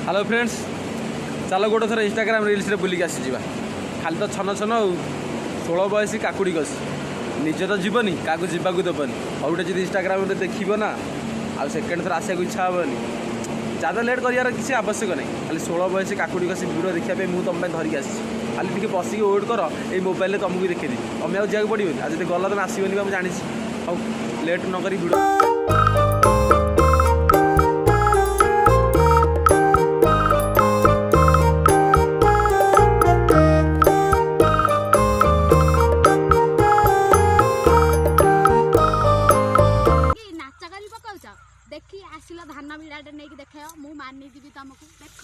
Hello friends, चलो गोटे थर इंस्टाग्राम रील्स रे बुलिक आसी जावा। खाली तो छन छन 16 बयसी काकुड़ी गस निजे तो जीवनी क्या जावाक देवनी और गोटे जी इंस्टाग्राम देखब ना आ सेकेंड थर आसा इच्छा हेनी। ज़्यादा लेट करार किसी आवश्यक नहीं। खाली 16 बयसी काकुड़ी गसी वीडियो देखा मुझे तुम धरिक आसी। खाली टे बसिक वेट कर ये मोबाइल तुमको देखी तुम आज जाक पड़ोनी। आज जो गला तुम आसबनी मुझे जानी। हाँ लेट नक वीडियो देखी आसिल धान भिड़ाटे नहीं देख मु मानी जी तुमको देख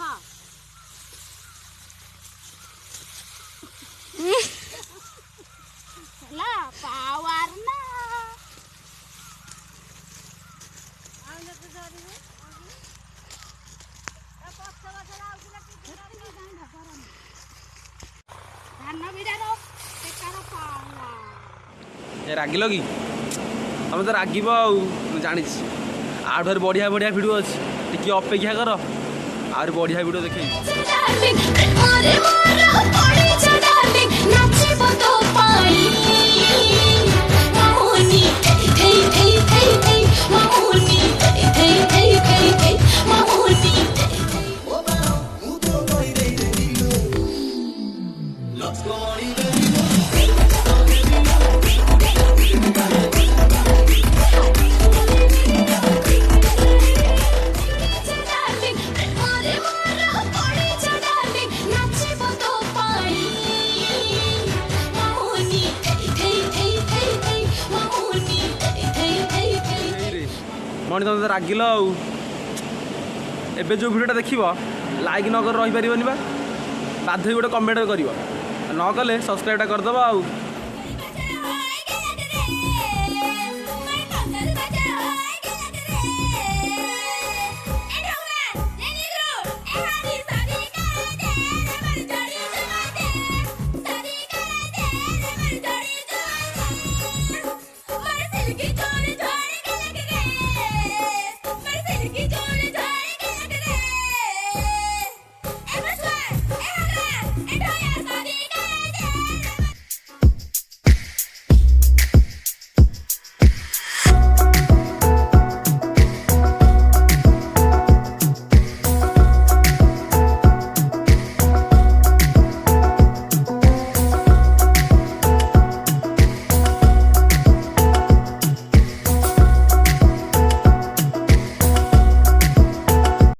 पावर ना धान भिड़ा रागिल कि तुम तो रागब जानी आठ बढ़िया बढ़िया वीडियो अच्छी टी अपेक्षा कर आर बढ़िया वीडियो देखे। मणि तुम तो रागिल एबे जो वीडियोटा देखिब लाइक न कर रही पारबनी बा बाध्य गोटे कमेंट कर न कले सब्सक्राइब करदब।